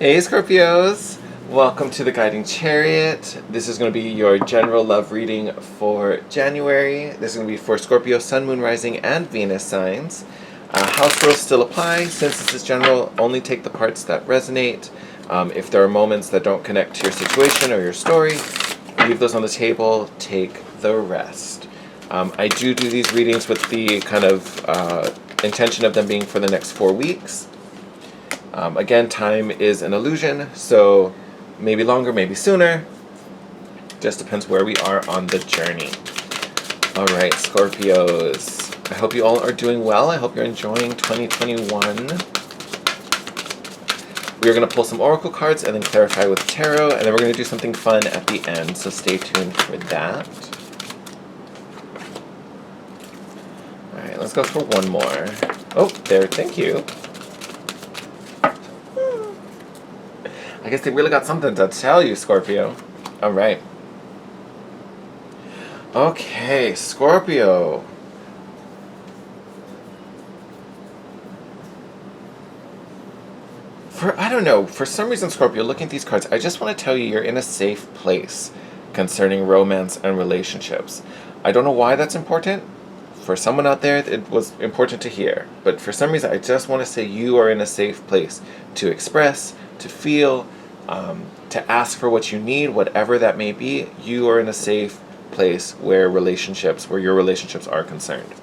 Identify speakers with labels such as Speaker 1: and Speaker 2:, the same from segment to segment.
Speaker 1: Hey Scorpios! Welcome to the Guiding Chariot. This is going to be your general love reading for January. This is going to be for Scorpio Sun, Moon, Rising, and Venus signs. House rules still apply. Since this is general, only take the parts that resonate. If there are moments that don't connect to your situation or your story, leave those on the table. Take the rest. I do these readings with the kind of intention of them being for the next 4 weeks. Again, time is an illusion, so maybe longer, maybe sooner. Just depends where we are on the journey. All right, Scorpios. I hope you all are doing well. I hope you're enjoying 2021. We're going to pull some oracle cards and then clarify with tarot, and then we're going to do something fun at the end, so stay tuned for that. All right, let's go for one more. Oh, there, thank you. I guess they really got something to tell you, Scorpio. All right. Okay, Scorpio. For some reason, Scorpio, looking at these cards, I just want to tell you you're in a safe place concerning romance and relationships. I don't know why that's important. For someone out there, it was important to hear. But for some reason, I just want to say you are in a safe place to express, to feel, to ask for what you need, whatever that may be. You are in a safe place where your relationships are concerned.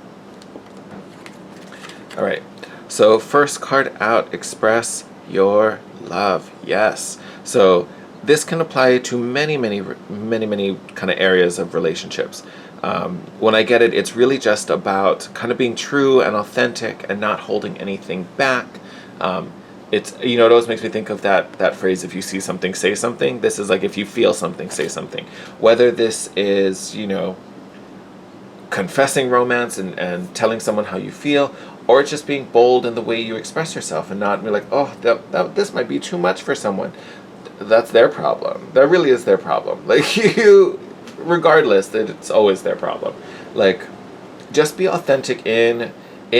Speaker 1: All right. So first card out, express your love. Yes. So this can apply to many kind of areas of relationships. When I get it, it's really just about kind of being true and authentic and not holding anything back. It always makes me think of that phrase, if you see something, say something. This is like, if you feel something, say something. Whether this is, confessing romance and telling someone how you feel, or it's just being bold in the way you express yourself and not be like, oh, this might be too much for someone. That's their problem. That really is their problem. Like, regardless, that it's always their problem. Like, just be authentic in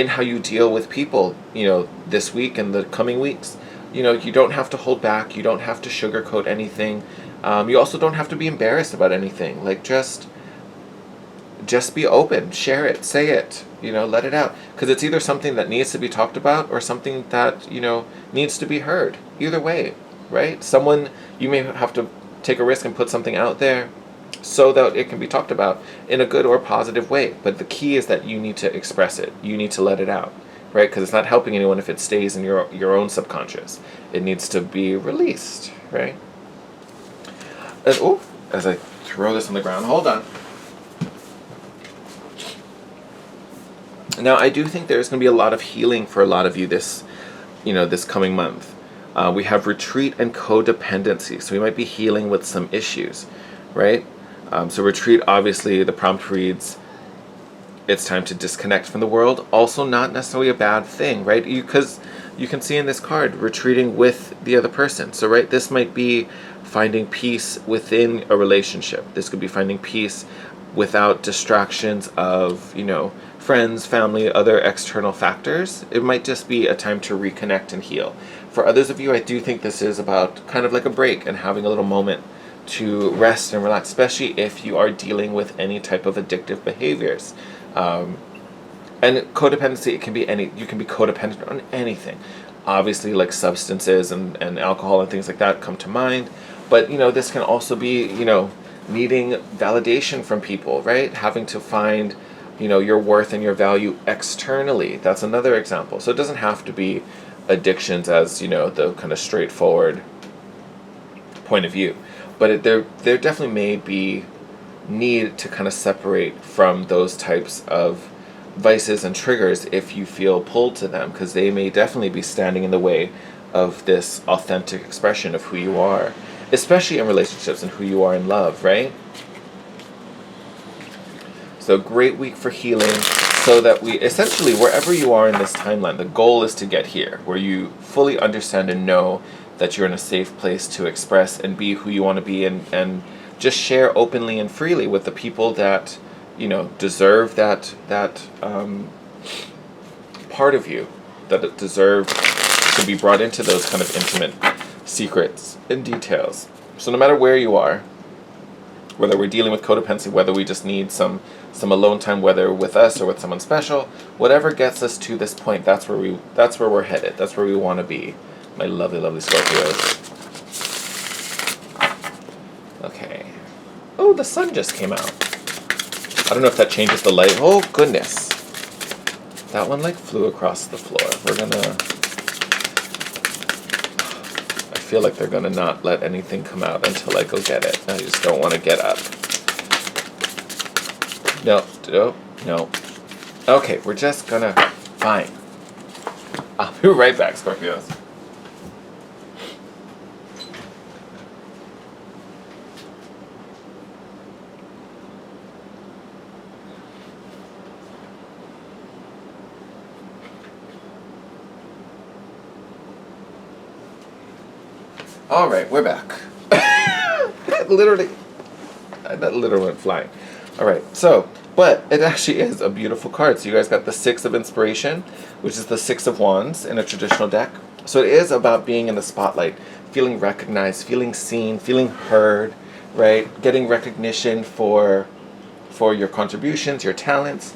Speaker 1: how you deal with people, this week and the coming weeks. You don't have to hold back. You don't have to sugarcoat anything. You also don't have to be embarrassed about anything. Like, just be open, share it, say it, let it out. Because it's either something that needs to be talked about or something that, needs to be heard. Either way, right? You may have to take a risk and put something out there so that it can be talked about in a good or positive way. But the key is that you need to express it. You need to let it out, right? Because it's not helping anyone if it stays in your own subconscious. It needs to be released, right? And, as I throw this on the ground, hold on. Now, I do think there's going to be a lot of healing for a lot of you this coming month. We have retreat and codependency, so we might be healing with some issues, right? So retreat, obviously, the prompt reads, it's time to disconnect from the world. Also not necessarily a bad thing, right? Because you can see in this card, retreating with the other person. So, right, this might be finding peace within a relationship. This could be finding peace without distractions of, friends, family, other external factors. It might just be a time to reconnect and heal. For others of you, I do think this is about kind of like a break and having a little moment to rest and relax, especially if you are dealing with any type of addictive behaviors. And codependency, it can be you can be codependent on anything. Obviously, like substances and alcohol and things like that come to mind. But, this can also be, needing validation from people, right? Having to find, your worth and your value externally. That's another example. So it doesn't have to be addictions as, the kind of straightforward point of view. But there definitely may be need to kind of separate from those types of vices and triggers if you feel pulled to them, because they may definitely be standing in the way of this authentic expression of who you are, especially in relationships and who you are in love, right? So great week for healing, so that we essentially, wherever you are in this timeline, the goal is to get here, where you fully understand and know that you're in a safe place to express and be who you want to be, and just share openly and freely with the people that, deserve that part of you, that deserve to be brought into those kind of intimate secrets and details. So no matter where you are, whether we're dealing with codependency, whether we just need some alone time, whether with us or with someone special, whatever gets us to this point, that's where we're headed. That's where we want to be, my lovely, lovely Scorpios. Okay. Oh, the sun just came out. I don't know if that changes the light. Oh goodness, that one like flew across the floor. I feel like they're gonna not let anything come out until I go get it. I just don't want to get up. No. Okay, we're just gonna, fine. I'll be right back, Scorpios. All right, we're back. That literally went flying. All right, so, but it actually is a beautiful card. So you guys got the Six of Inspiration, which is the Six of Wands in a traditional deck. So it is about being in the spotlight, feeling recognized, feeling seen, feeling heard, right? Getting recognition for your contributions, your talents,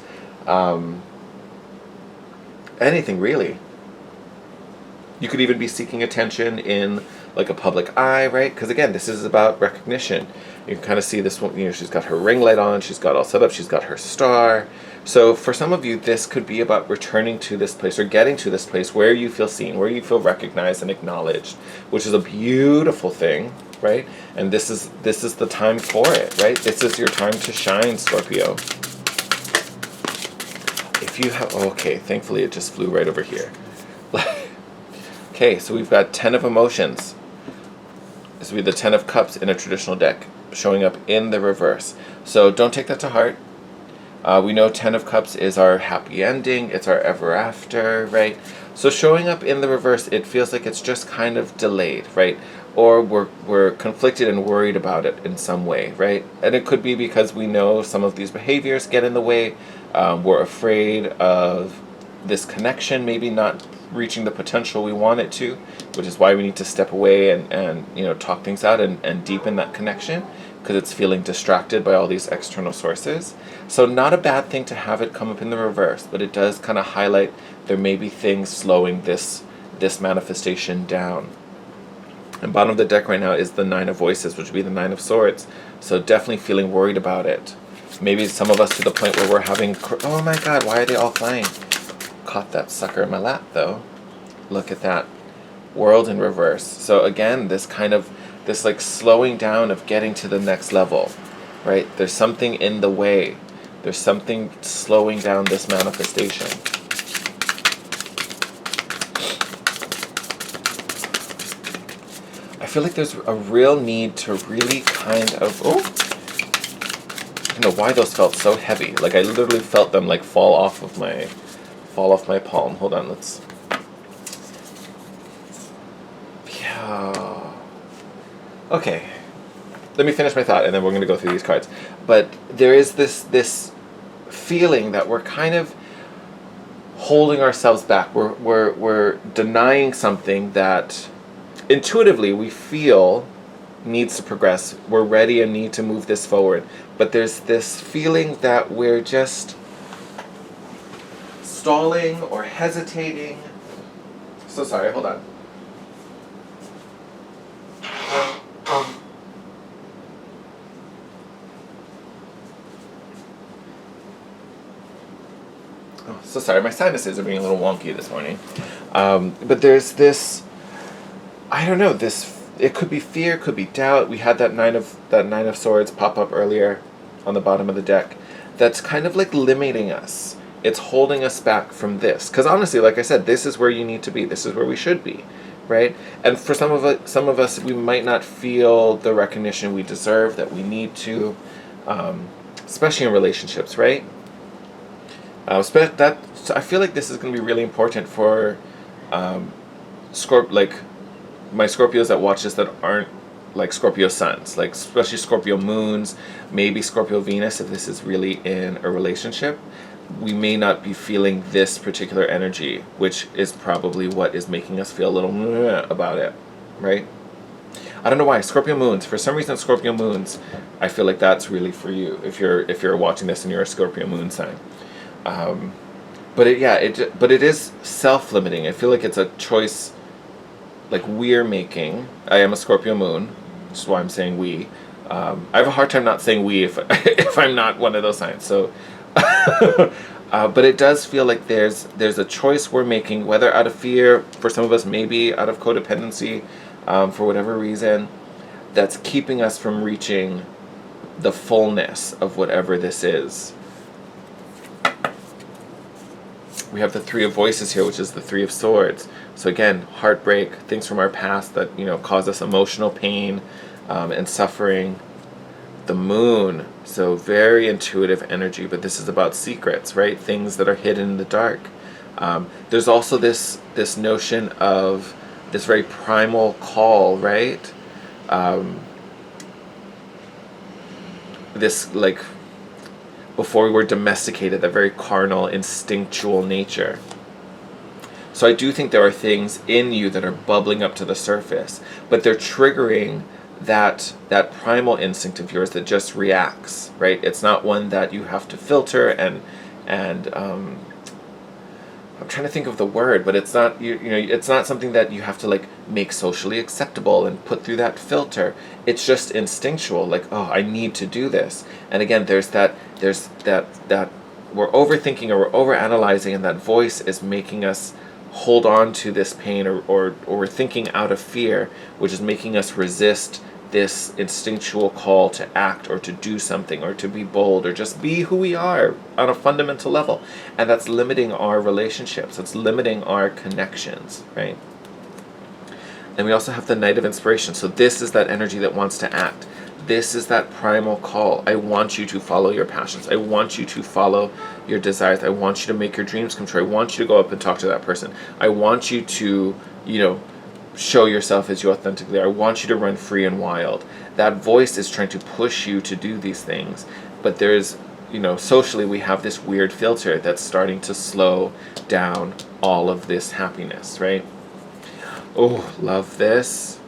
Speaker 1: anything really. You could even be seeking attention in like a public eye, right? Because again, this is about recognition. You can kind of see this one, she's got her ring light on, she's got all set up, she's got her star. So for some of you, this could be about returning to this place or getting to this place where you feel seen, where you feel recognized and acknowledged, which is a beautiful thing, right? And this is the time for it, right? This is your time to shine, Scorpio. If you have, okay, thankfully it just flew right over here. Okay, so we've got 10 of Emotions. This would be the 10 of Cups in a traditional deck, showing up in the reverse. So don't take that to heart. We know 10 of Cups is our happy ending. It's our ever after, right? So showing up in the reverse, it feels like it's just kind of delayed, right? Or we're conflicted and worried about it in some way, right? And it could be because we know some of these behaviors get in the way. We're afraid of this connection maybe not reaching the potential we want it to, which is why we need to step away and talk things out and deepen that connection, because it's feeling distracted by all these external sources. So not a bad thing to have it come up in the reverse, but it does kind of highlight there may be things slowing this manifestation down. And bottom of the deck right now is the Nine of Voices, which would be the Nine of Swords. So definitely feeling worried about it. Maybe some of us to the point where we're having, oh my god, why are they all flying? Caught that sucker in my lap though. Look at that. World in reverse. So again, this like slowing down of getting to the next level, right? There's something in the way. There's something slowing down this manifestation. I feel like there's a real need to really kind of, I don't know why those felt so heavy. Like I literally felt them like fall off my palm. Hold on, let's. Yeah. Okay. Let me finish my thought, and then we're going to go through these cards. But there is this feeling that we're kind of holding ourselves back. We're denying something that intuitively we feel needs to progress. We're ready and need to move this forward. But there's this feeling that we're just stalling or hesitating. So sorry, hold on. Oh, so sorry, my sinuses are being a little wonky this morning. But there's this, I don't know, it could be fear, could be doubt. We had that Nine of Swords pop up earlier on the bottom of the deck. That's kind of like limiting us. It's holding us back from this. Because honestly, like I said, this is where you need to be. This is where we should be, right? And for some of us, we might not feel the recognition we deserve, that we need to, especially in relationships, right? I feel like this is going to be really important for like my Scorpios that watch this that aren't like Scorpio Suns, like especially Scorpio Moons, maybe Scorpio Venus. If this is really in a relationship, we may not be feeling this particular energy, which is probably what is making us feel a little about it, right? I don't know why. Scorpio moons. For some reason, Scorpio moons, I feel like that's really for you if you're watching this and you're a Scorpio moon sign. But it is self-limiting. I feel like it's a choice, like we're making. I am a Scorpio moon, which is why I'm saying we. I have a hard time not saying we if if I'm not one of those signs. So, but it does feel like there's a choice we're making, whether out of fear, for some of us maybe out of codependency, for whatever reason, that's keeping us from reaching the fullness of whatever this is. We have the Three of Voices here, which is the Three of Swords. So again, heartbreak, things from our past that cause us emotional pain and suffering. The Moon, so very intuitive energy, but this is about secrets, right? Things that are hidden in the dark. There's also this notion of this very primal call, right? This, like, before we were domesticated, that very carnal, instinctual nature. So I do think there are things in you that are bubbling up to the surface, but they're triggering that primal instinct of yours that just reacts, right? It's not one that you have to filter and I'm trying to think of the word, but it's not it's not something that you have to like make socially acceptable and put through that filter. It's just instinctual, like, oh, I need to do this. And again, there's that we're overthinking or we're overanalyzing, and that voice is making us hold on to this pain, or we're thinking out of fear, which is making us resist this instinctual call to act or to do something or to be bold or just be who we are on a fundamental level. And that's limiting our relationships. It's limiting our connections, right? And we also have the Knight of Inspiration. So this is that energy that wants to act. This is that primal call. I want you to follow your passions. I want you to follow your desires. I want you to make your dreams come true. I want you to go up and talk to that person. I want you to, show yourself as you authentically are. I want you to run free and wild. That voice is trying to push you to do these things. But there's, socially we have this weird filter that's starting to slow down all of this happiness, right? Oh, love this.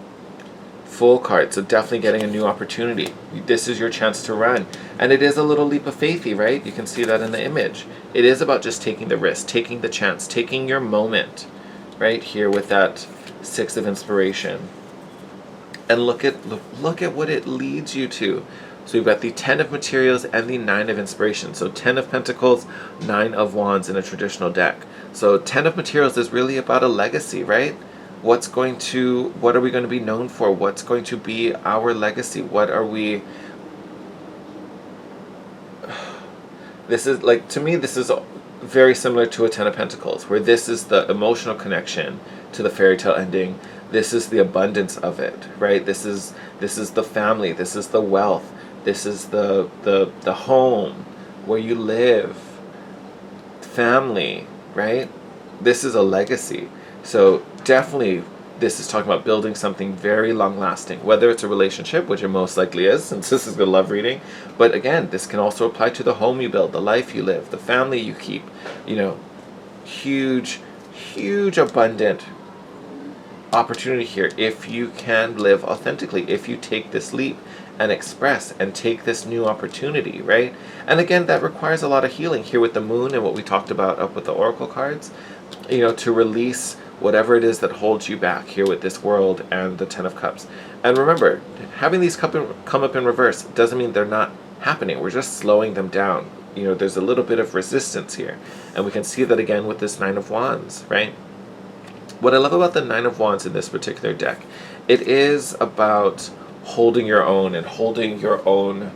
Speaker 1: Full card, so definitely getting a new opportunity. This is your chance to run. And it is a little leap of faithy, right? You can see that in the image. It is about just taking the risk, taking the chance, taking your moment, right here with that Six of Inspiration. And look at what it leads you to. So we've got the 10 of Materials and the 9 of Inspiration. So 10 of Pentacles, 9 of Wands in a traditional deck. So 10 of Materials is really about a legacy, right? What are we going to be known for? What's going to be our legacy? This is, like, to me, this is very similar to a 10 of Pentacles, where this is the emotional connection to the fairy tale ending. This is the abundance of it, right? This is the family. This is the wealth. This is the home where you live. Family, right? This is a legacy. So definitely this is talking about building something very long-lasting, whether it's a relationship, which it most likely is, since this is the love reading. But again, this can also apply to the home you build, the life you live, the family you keep. Huge abundant opportunity here if you can live authentically, if you take this leap and express and take this new opportunity, right? And again, that requires a lot of healing here with the Moon and what we talked about up with the Oracle cards, to release whatever it is that holds you back here with this World and the 10 of Cups. And remember, having these come up in reverse doesn't mean they're not happening. We're just slowing them down. There's a little bit of resistance here. And we can see that again with this 9 of Wands, right? What I love about the 9 of Wands in this particular deck, it is about holding your own and holding your own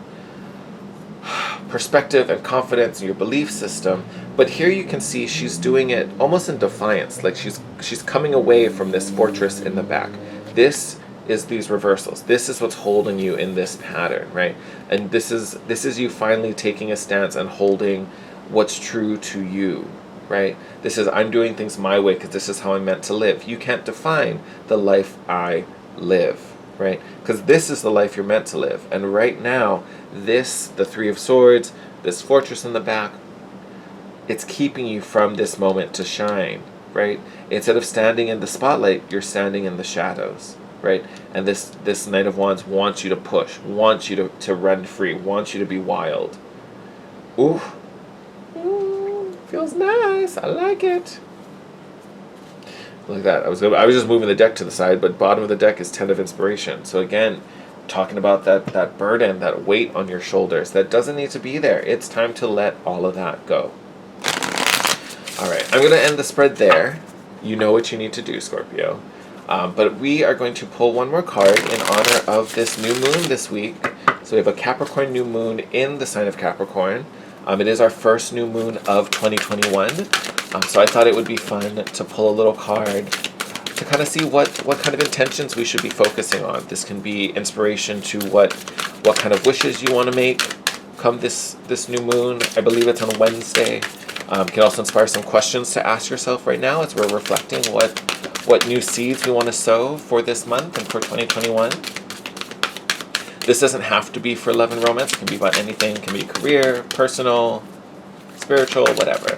Speaker 1: perspective and confidence in your belief system. But here you can see she's doing it almost in defiance, like she's coming away from this fortress in the back. This is these reversals. This is what's holding you in this pattern, right? And this is you finally taking a stance and holding what's true to you, right? This is, I'm doing things my way because this is how I'm meant to live. You can't define the life I live, right? Because this is the life you're meant to live. And right now, the Three of Swords, this fortress in the back, it's keeping you from this moment to shine, right? Instead of standing in the spotlight, you're standing in the shadows, right? And this Knight of Wands wants you to push, wants you to run free, wants you to be wild. Ooh. Feels nice. I like it. Look at that. I was just moving the deck to the side, but bottom of the deck is 10 of Inspiration. So again, talking about that burden, that weight on your shoulders that doesn't need to be there. It's time to let all of that go. All right, I'm going to end the spread there. You know what you need to do, Scorpio. But we are going to pull one more card in honor of this new moon this week. So we have a Capricorn new moon in the sign of Capricorn. It is our first new moon of 2021. So I thought it would be fun to pull a little card to kind of see what kind of intentions we should be focusing on. This can be inspiration to what kind of wishes you want to make come this new moon. I believe it's on Wednesday. Can also inspire some questions to ask yourself right now as we're reflecting what new seeds we want to sow for this month and for 2021. This doesn't have to be for love and romance. It can be about anything. It can be career, personal, spiritual, whatever.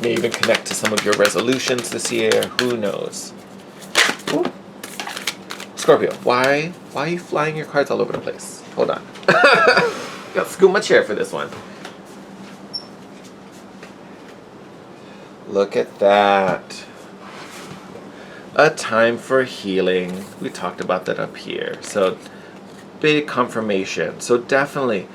Speaker 1: May even connect to some of your resolutions this year. Who knows? Ooh. Scorpio, why are you flying your cards all over the place? Hold on. Got to scoot my chair for this one. Look at that. A time for healing. We talked about that up here. So, big confirmation. So definitely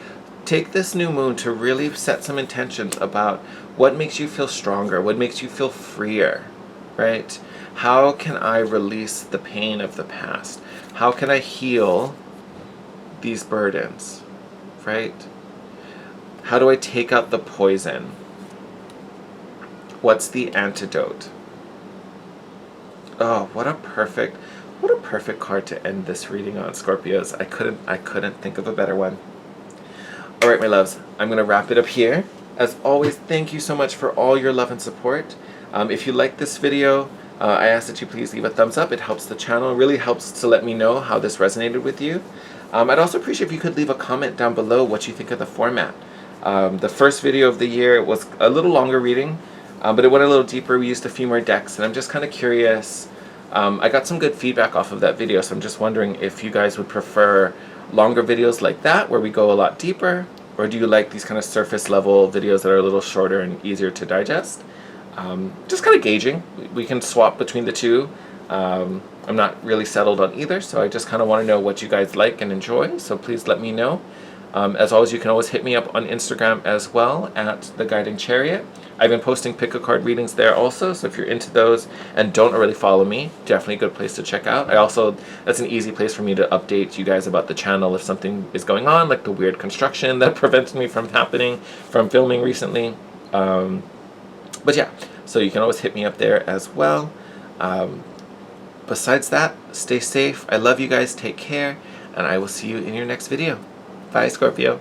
Speaker 1: take this new moon to really set some intentions about what makes you feel stronger, what makes you feel freer, right? How can I release the pain of the past? How can I heal these burdens, right? How do I take out the poison? What's the antidote? Oh, what a perfect card to end this reading on, Scorpios. I couldn't think of a better one. All right, my loves, I'm going to wrap it up here. As always, thank you so much for all your love and support. If you like this video, I ask that you please leave a thumbs up. It helps the channel. It really helps to let me know how this resonated with you. I'd also appreciate if you could leave a comment down below what you think of the format. The first video of the year was a little longer reading, but it went a little deeper. We used a few more decks, and I'm just kind of curious. I got some good feedback off of that video, so I'm just wondering if you guys would prefer longer videos like that, where we go a lot deeper, or do you like these kind of surface level videos that are a little shorter and easier to digest? Just kind of gauging. We can swap between the two. I'm not really settled on either, so I just kind of want to know what you guys like and enjoy, so please let me know. As always, you can always hit me up on Instagram as well, at The Guiding Chariot. I've been posting pick a card readings there also, so if you're into those and don't already follow me, definitely a good place to check out. That's an easy place for me to update you guys about the channel if something is going on, like the weird construction that prevented me from filming recently. But yeah, so you can always hit me up there as well. Besides that, stay safe. I love you guys. Take care, and I will see you in your next video. Bye, Scorpio.